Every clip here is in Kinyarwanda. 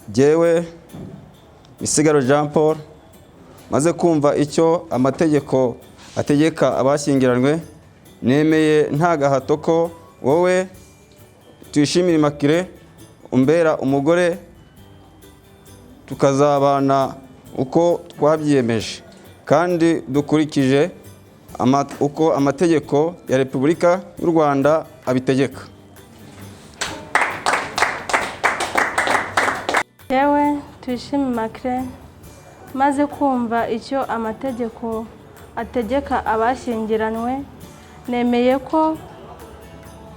Jyewe Misigaro Paul maze kumva icyo amategeko ategeka abashyingiranywe, nemeye nta gahato ko wowe tuyishimire Makire umbera umugore, tukazabana uko twabyiyemeje kandi dukurikije uko amategeko ya Repubulika y'u Rwanda abitegeka. Yewe tuyishimire Makire maze kumva icyo amategeko ategeka abashyingiranywe,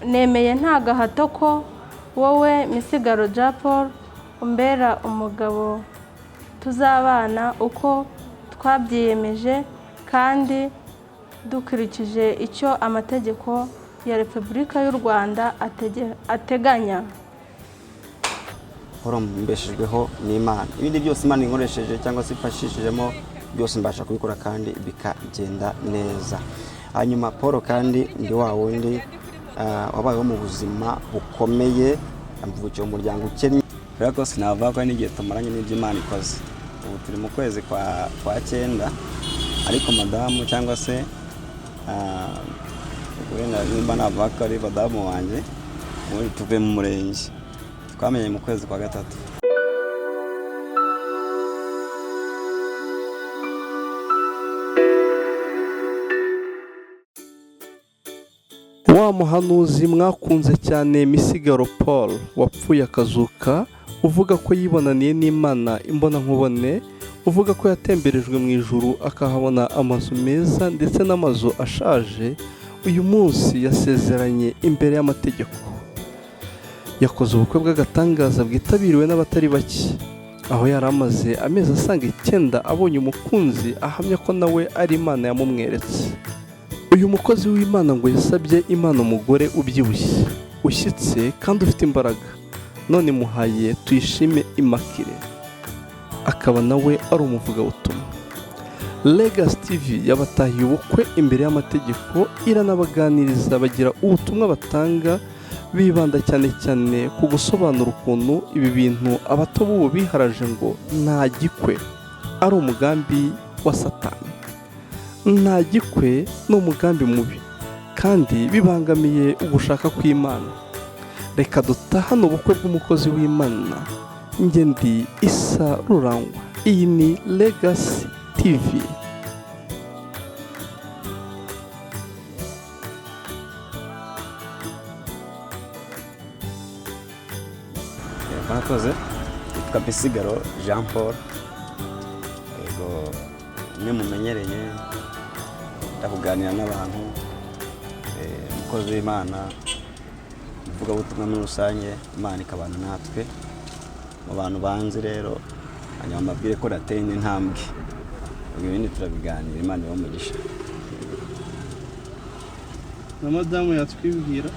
nemeye nta gahato ko wowe Misigaro Paul umbera umugabo, tuzabana uko twabyiyemeje kandi dukurikije icyo amategeko ya Repubulika y'u Rwanda ateganya. Mbeshejweho n'Imana, ibindi byose Imana inkoresheje cyangwa se ifashishijemo byose mbasha kubikora kandi bikagenda neza. Hanyuma Paul kandi ndi wa wundi wabayeho mu buzima bukomeye, mvukiye mu muryango ukennye, rero sinavuga ko n'igihe tumaranye n'ibyo Imana ikoze. Ubu turi mu kwezi kwa 9, ariko madamu cyangwa se nimba navuga ko ari madamu wanjye, tuve mu murenge, twamenye mu kwezi kwa 3. Wa muhanuzi mwakunze cyane Misigaro Paul wapfuye akazuka, uvuga ko yibonaniye n'Imana imbona nkubone, uvuga ko yatemberejwe mu ijuru akahabona amazu meza ndetse n'amazu ashaje, uyu munsi yasezeranye imbere y'amategeko. Yakoze ubukwe bw'agatangaza bwitabiriwe n'abatari bake, aho yari amaze amezi asaga 9 abonye umukunzi ahamya ko nawe ari Imana yamumweretse. Uyu mukozi w'Imana ngo yasabye Imana umugore ubyibushye, ushyitse kandi ufite imbaraga, none muhaye tuyishime Makire, akaba nawe ari umuvugabutumwa. Legacy TV yabatahiye ubukwe imbere y'amategeko, iranabaganiriza bagira ubutumwa batanga, bibanda cyane cyane ku gusobanura ukuntu ibi bintu abato b'ubu biharaje ngo nta gikwe ari umugambi wa Satani. Nta gikwe ni umugambi mubi kandi bibangamiye ugushaka kw'Imana. Reka dutahane ubukwe bw'umukozi w'Imana. Njye ndi Isa Rurangwa, iyi ni Legacy TV. Murakoze, yitwa Misigaro Paul, yego mwe mumenyereye ndakuganira n'abantu, umukozi w'Imana, uvuga ubutumwa muri rusange, Imana ikabana natwe mu bantu banze. Rero hanyuma mbabwire ko nateye intambwe, ibindi turabiganira, Imana ibamugisha. Na madamu yatwibwira.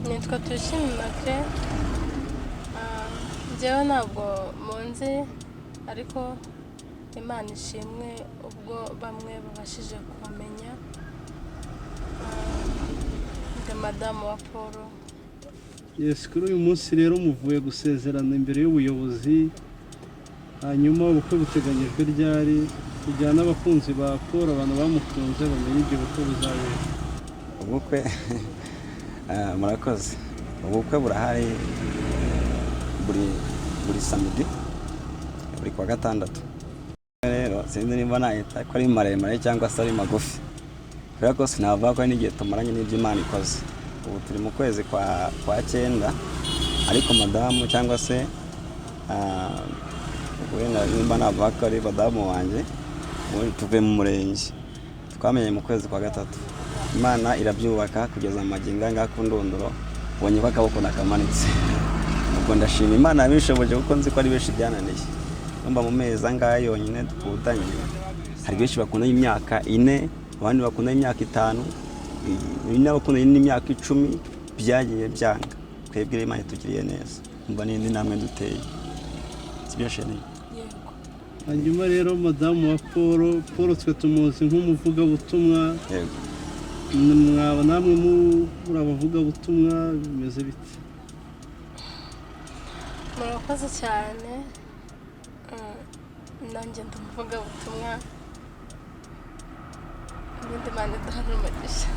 Nitwa tuyishimire Makire. Njyewe ntabwo munzi, ariko Imana ishimwe ubwo bamwe babashije kumenya. Ndi madamu wa Paul. Yes, kuri uyu munsi rero muvuye gusezerana imbere y'ubuyobozi, hanyuma ubukwe buteganyijwe ryari, kujyana n'abakunzi ba Paul, abantu bamukunze bamenye igihe ubukwe buzabera. Ubukwe murakoze, ubukwe burahari buri samedi, buri kwa 6. Rero sinzi nimba nahita ko ari maremare cyangwa se ari magufi, kubera ko sinavuga ko n'igihe tumaranye n'ibyo Imana ikoze. Ubu turi mu kwezi kwa 9, ariko madamu cyangwa se nimba navuga ko ari madamu wanjye, tuve mu murenge, twamenye mu kwezi kwa 3. Imana irabyubaka kugeza amagingo anga ku ndondoro, ubonye ko akaboko nakamanitse. Ubwo ndashima Imana yabishoboje kuko nzi ko ari benshi byananiye. Numva mu mezi angahe yonyine dukutanye, hari benshi bakunda imyaka 4, abandi bakunda imyaka 5, n'abakunda n'imyaka 10, byagiye byanga. Twebwe Imana itugiriye neza, umva n'indi namwe duteye, sibyo shene. Hanyuma rero madamu wa Paul twe tumuzi nk'umuvugabutumwa. Yego. Mwaba namwe muri abavugabutumwa bimeze bite? murakoze cyane nanjye ndumuvuga ubutumwa n'indi Imana iduhana umugisha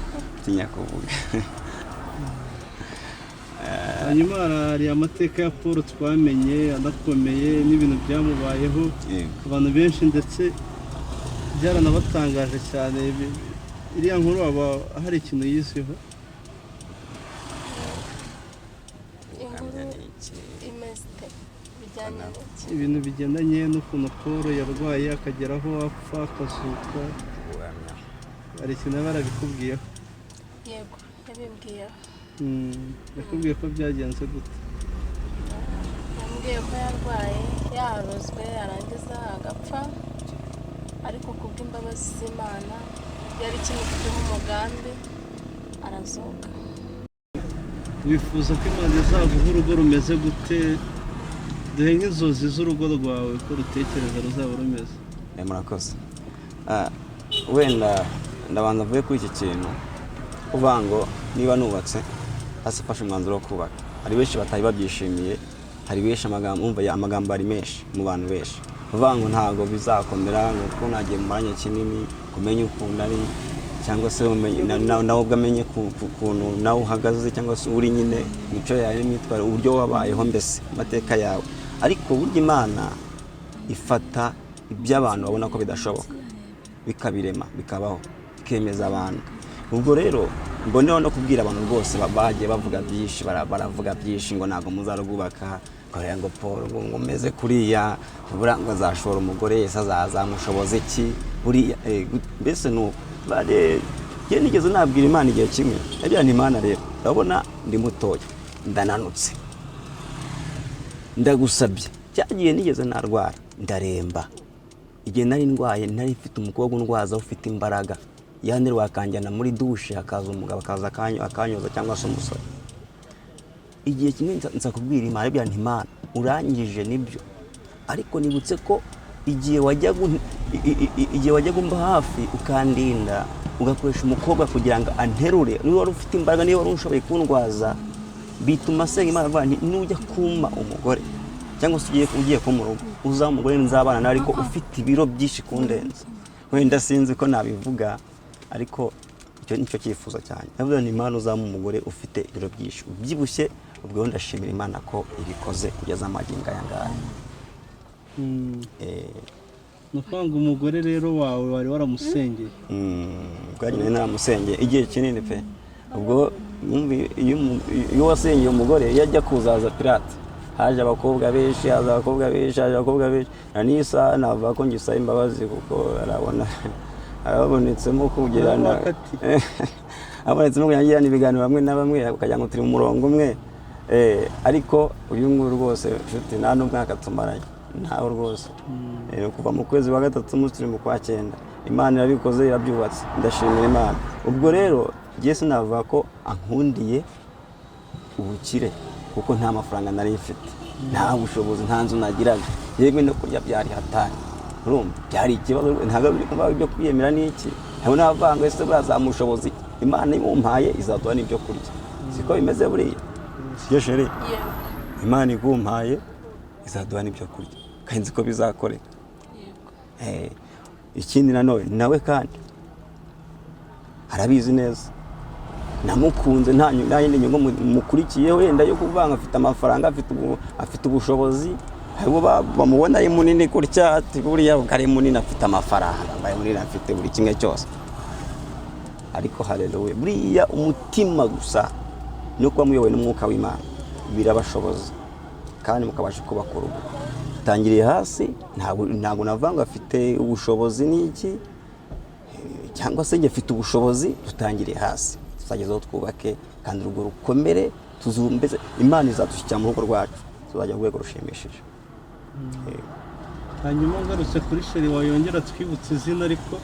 tinya kuvuga. hanyuma hari amateka ya Paul twamenye anakomeye n'ibintu byamubayeho abantu benshi ndetse byaranabatangaje cyane. Iriya nkuru aba hari ikintu yizeho? inkuru imeze bijyanye n'iki? Ibintu bigendanye n'ukuntu Paul yarwaye akageraho apfa akazuka, hari ikintu aba yarabikubwiyeho? Yego yabimbwiyeho. Yakubwiye ko byagenze gute? Yambwiye ko yarwaye yarozwe yarangiza agapfa, ariko kubw'imbabazi z'Imana yari kimufiteho umugambi arazuka. Wifuza ko Imana izaguha urugo rumeze gute? Duhe nk'inzozi z'urugo rwawe ko rutekereza ruzaba rumeze. Murakoze. Wenda ndabanza mvuye kuri iki kintu uvuga ngo niba nubatse asifashe umwanzuro wo kubaka, hari benshi batari babyishimiye, hari benshi amagambo ari menshi mu bantu benshi uvuga ngo ntabwo bizakomera, ngo ko nagiye mu mwanya kinini kumenya ukunda ari, cyangwa se nawe ubwamenye ukuntu nawe uhagaze, cyangwa se uri nyine imico yawe n'imyitwarire, uburyo wabayeho, mbese amateka yawe. Ariko burya Imana ifata iby'abantu babona ko bidashoboka bikabirema bikabaho, ikemeza abantu. Ubwo rero mboneho no kubwira abantu rwose bagiye bavuga byinshi, baravuga byinshi ngo ntabwo muzarugubaka, ngo Paul ngo meze kuriya, ngo azashora umugore yese azamushoboza iki buriya, mbese nuko njye nigeze nabwira Imana igihe kimwe, nabwira nti Imana rero urabona ndi mutoya ndananutse, ndagusabye cyagiye nigeze narwara ndaremba, igihe nari ndwaye nari mfite umukobwa undwaza ufite imbaraga, yandi wakanjyana muri dushe hakaza umugabo akaza akanyoza cyangwa se umusore. Igihe kimwe nza kubwira Imana, nabwira nti Imana urangije nibyo, ariko nibutse ko igihe wajyaga umba hafi ukandinda, ugakoresha umukobwa kugira ngo anterure, niba wari ufite imbaraga, niba wari ushoboye kundwaza, bituma senga Imana avuga nti nujya kumpa umugore cyangwa se ugiye ko mu rugo uzaba umugore nzabana nawe, ariko ufite ibiro byinshi kundenza. Wenda sinzi ko nabivuga, ariko icyo nicyo cyifuzo cyane. Navuga nti Imana uzaba umugore ufite ibiro byinshi ubyibushye. Ubwo ndashimira Imana ko ibikoze kugeza amagingo aya ngaya. Nukwanga umugore rero wawe wari waramusengeye? Bwagene naramusengeye igihe kinini pe. Ubwo iyo wasengeye umugore yajya kuzaza pirate, haje abakobwa benshi, haje abakobwa benshi, nanisa navuga ko ngisa imbabazi kuko arabonetsemo kugirana abonetsemo kugirana ibiganiro bamwe na bamwe, ukajya ngo turi mu murongo umwe, ariko uyu nguyu rwose nshuti nta n'umwaka tumaranye ntawe rwose. Kuva mu kwezi wa gatatu turi mu kwa 9, Imana irabikoze irabyubatse, ndashimira Imana. Ubwo rero ngiye sinavuga ko ankundiye ubukire kuko nta mafaranga nari mfite, nta bushobozi, nta nzu nagiraga, yemwe no kurya byari hatari. Urumva byari ikibazo, ntabwo byo kwiyemera n'iki, ntabwo navanga ese burazamushobozi, Imana imumpaye izaduha n'ibyo kurya, siko bimeze buriya, sibyo shere? Imana igumpaye izaduha n'ibyo kurya, kandi nzi ko bizakoreka. Ikindi nanone nawe kandi arabizi neza, namukunze nta yindi nyungu mukurikiye, wenda yo kuvanga afite amafaranga, afite ubushobozi, abo bamubona ari munini kurya, ati buriya kari munini afite amafaranga, mbaye munini afite buri kimwe cyose. Ariko haleluya, buriya umutima gusa no kuba muyobowe n'umwuka w'Imana birabashoboza, kandi mukabasha kubaka urugo. Tangiriye hasi, ntabwo navanga afite ubushobozi n'iki, cyangwa se njye afite ubushobozi, tutangiriye hasi tuzagezaho twubake kandi urugo rukomere, tuzumbeze Imana izadushyikira mu rugo rwacu, tuzajya mu rwego rushimishije. Hanyuma ngarutse kuri sheri wawe, yongera twibutse izina, ariko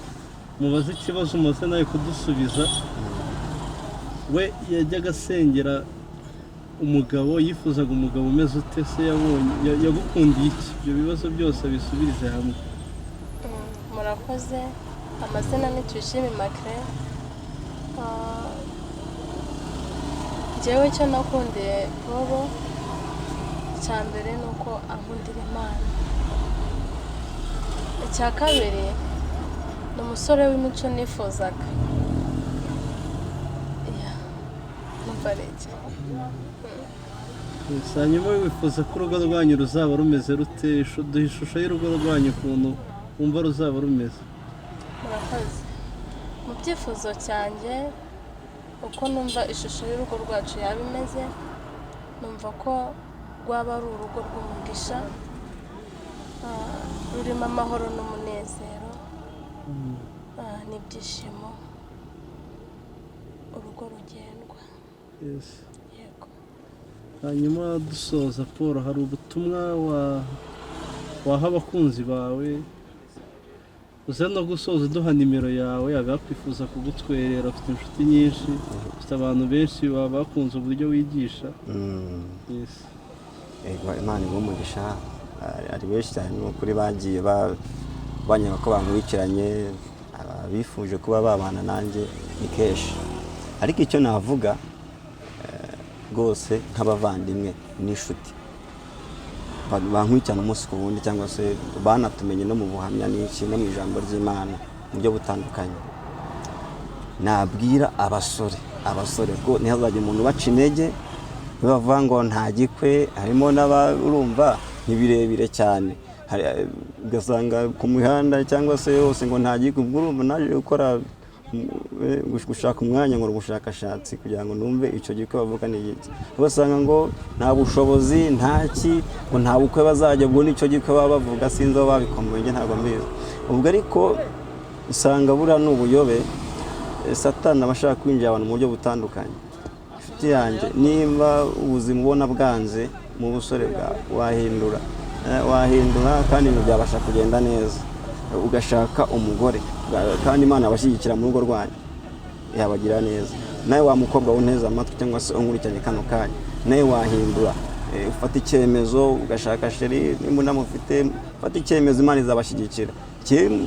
mubaze ikibazo umaze nawe kudusubiza. We yajyaga asengera umugabo, yifuzaga umugabo umeze ute se? Yagukundiye iki? Ibyo bibazo byose bisubirize hamwe. Murakoze. Amazina ni Tuyishime Makuru. Jewe cyo nakundiye Paul icya mbere ni uko ankundira Imana, icya kabiri ni umusore w'imico nifuzaga. Numva ari iki? hanyuma wifuza ko urugo rwanyu ruzaba rumeze rute? Duha ishusho y'urugo rwanyu ukuntu wumva ruzaba rumeze. Murakoze. Mu byifuzo cyanjye uko numva ishusho y'urugo rwacu yaba imeze, numva ko rwaba ari urugo rw'umugisha, rurimo amahoro n'umunezero n'ibyishimo, urugo rugendwa. Yego. Hanyuma dusoza Paul, hari ubutumwa waha abakunzi bawe? uze no gusoza duha nimero yawe, abakwifuza kugutwerera, ufite inshuti nyinshi, ufite abantu benshi bakunze uburyo wigisha. Imana igumugisha, ari benshi cyane kuri bagiye banyanga ko bamwirukiranye, bifuje kuba babana nanjye ni kenshi. Ariko icyo navuga rwose nk'abavandimwe n'inshuti bankurikirana umunsi ku wundi, cyangwa se banatumenye no mu buhamya n'iki no mu ijambo ry'Imana mu buryo butandukanye, nabwira abasore ko ntihazajye umuntu baca intege bavuga ngo nta gikwe. Harimo n'abarumva ntibirebire cyane, ugasanga ku mihanda cyangwa se yose ngo nta gikwe. Ubwo urumva naje gukora gushaka umwanya ngo ubushakashatsi kugira ngo numve icyo gikwe bavuga ni iki. Ugasanga ngo nta bushobozi ntaki, ngo nta bukwe bazajya, ubwo nicyo gikwe baba bavuga, sinzi aho babikomboye, ntabwo mbizi. Ubwo ariko usanga buriya ni ubuyobe, Satani aba ashaka kwinjira abantu mu buryo butandukanye. Inshuti yanjye, nimba ubuzima ubona bwanze mu busore bwawe, wahindura kandi ibintu byabasha kugenda neza, ugashaka umugore kandi Imana abashyigikira mu rugo rwanyu, yabagira neza. Nawe wa mukobwa wunteza amatwi cyangwa se unkurikiranye kano kanya, nawe wahindura, ufata icyemezo ugashaka sheri, nimba unamufite ufata icyemezo, Imana izabashyigikira.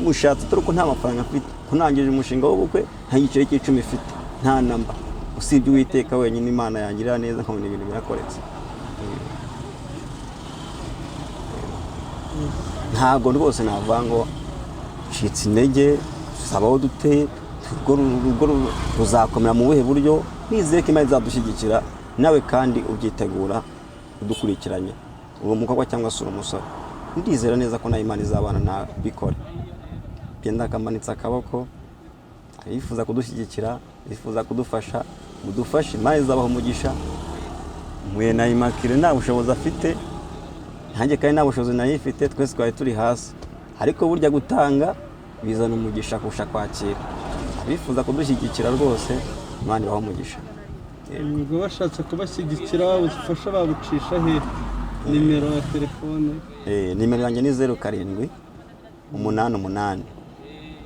Mushatse turi ko nta mafaranga afite, kunangije umushinga w'ubukwe nta giceri cy'icumi ifite, nta namba, usibye Uwiteka wenyine Imana yangirira neza, nkabona ibintu birakoretse. Ntabwo rwose navuga ngo ncitse intege, tuzabaho dute, urugo ruzakomera mu buhe buryo. Nizeye ko Imana izadushyigikira, nawe kandi ubyitegura udukurikiranye, uri umukobwa cyangwa se uri umusore, ndizera neza ko nawe Imana izabana nawe. Bikore, genda akamanitse akaboko, yifuza kudushyigikira, yifuza kudufasha, udufashe. Imana izabaho umugisha. Mwe na Imakire nta bushobozi afite, nanjye kandi nta bushobozi nayifite, twese twari turi hasi. Ariko burya gutanga bizana umugisha kurusha kwakira. Abifuza kudushyigikira rwose, Imana ibaho umugisha. Ubwo bashatse kubashyigikira, ubufasha babucisha he? Nimero ya telefone? Nimero yanjye ni 07 88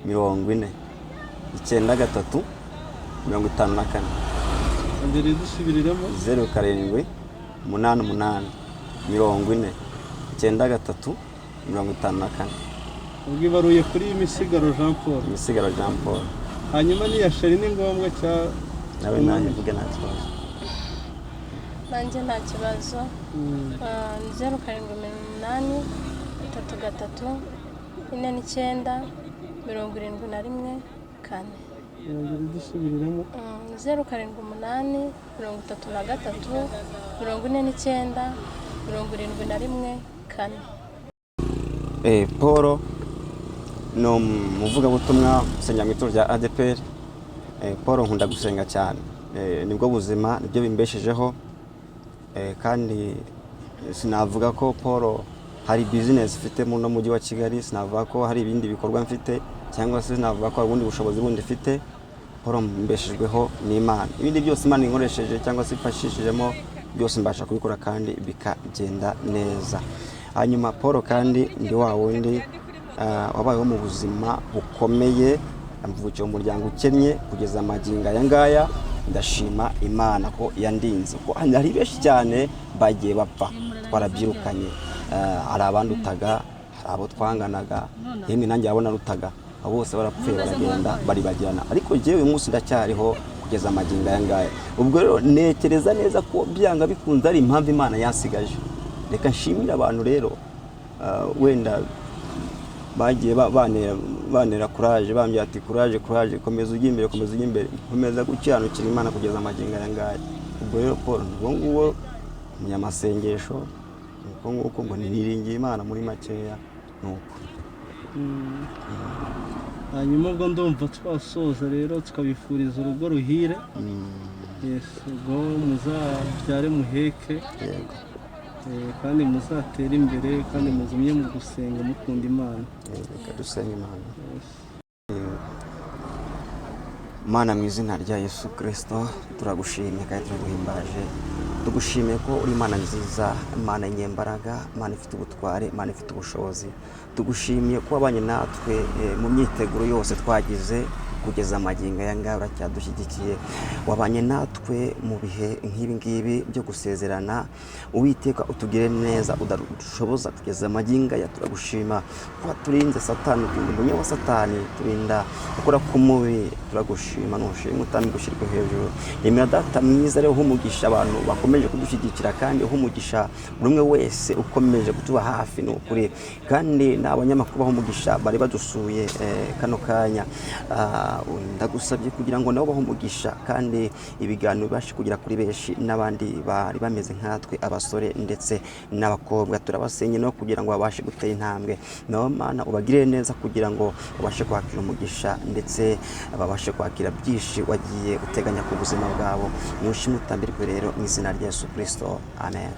40 93 54. Mbere dusubiriramo 07 88 40 93 54. ubwo ibaruye kuri Misigaro Jean Paul. Misigaro Jean Paul. Hanyuma niya sheri ni ngombwa cya nawe nanjye mvuge nta kibazo. Nanjye nta kibazo. 07 8 33 49 71 4. Dusubiriramo 07 8 33 49 71 4. Paul ni umuvugabutumwa usengera mu itorero rya ADPR. Paul nkunda gusenga cyane, nibwo buzima, nibyo bimbeshejeho, kandi sinavuga ko Paul hari business mfite mu mujyi wa Kigali, sinavuga ko hari ibindi bikorwa mfite, cyangwa se sinavuga ko hari ubundi bushobozi bundi mfite. Paul mbeshejweho n'Imana, ibindi byose Imana inkoresheje cyangwa se ifashishijemo byose mbasha kubikora kandi bikagenda neza. Hanyuma Paul kandi ndi wa wundi wabayeho mu buzima bukomeye, mvukiye mu muryango ukennye kugeza amagingo aya ngaya. Ndashima Imana ko yandinze, ko hari benshi cyane bagiye bapfa, twarabyirukanye, hari abandutaga, hari abo twanganaga, yemwe nanjye abona rutaga, abo bose barapfuye baragenda baribagirana, ariko jewe uyu munsi ndacyariho kugeza amagingo aya ngaya. Ubwo rero nekereza neza ko byanga bikunze ari impamvu Imana yansigaje, reka nshimira abantu rero wenda bagiye banera courage, bambye ati courage komeza ujye imbere, komeza gukiranukira Imana kugeza amagingo aya ngaya. Ubwo rero Paul nguwo umunyamasengesho, nguko ngo niringiye Imana muri makeya nuko. Hanyuma ubwo ndumva twasoza rero tukabifuriza urugo ruhire. Yes, ubwo muzabyare muheke, Yego. kandi muzatere imbere, kandi muzumye mu gusenga mukunda Imana. Reka dusenge Imana. Mana, mu izina rya Yesu Kristo turagushimye kandi turaguhimbaje, tugushimiye ko uri Imana nziza, Imana y'inyembaraga, Imana ifite ubutware, Imana ifite ubushobozi. Tugushimiye ko wabanye natwe mu myiteguro yose twagize kugeza amagingo aya ngaya, uracyadushyigikiye. Wabanye natwe mu bihe nk'ibi ngibi byo gusezerana. Uwiteka utugire neza, udushoboza kugeza amagingo aya. Turagushima ko turinze Satani, umunya wa Satani, turinda gukora k'umubi. Turagushima n'ushimwe utami gushyirwa hejuru. Nemera Data mwiza rero humugisha abantu bakomeje kudushyigikira, kandi humugisha buri umwe wese ukomeje kutuba hafi n'ukuri, kandi n'abanyamakuru humugisha bari badusuye kano kanya. Ndagusabye kugira ngo nabo bahumugisha, kandi ibiganiro bibashe kugera kuri benshi n'abandi bari bameze nkatwe, abasore ndetse n'abakobwa. Turabasenye no kugira ngo babashe gutera intambwe. Nawe Mana ubagirire neza kugira ngo babashe kwakira umugisha, ndetse babashe kwakira byinshi wagiye uteganya ku buzima bwabo. Nushimwe utambirwe rero mu izina rya Yesu Kristo, amen.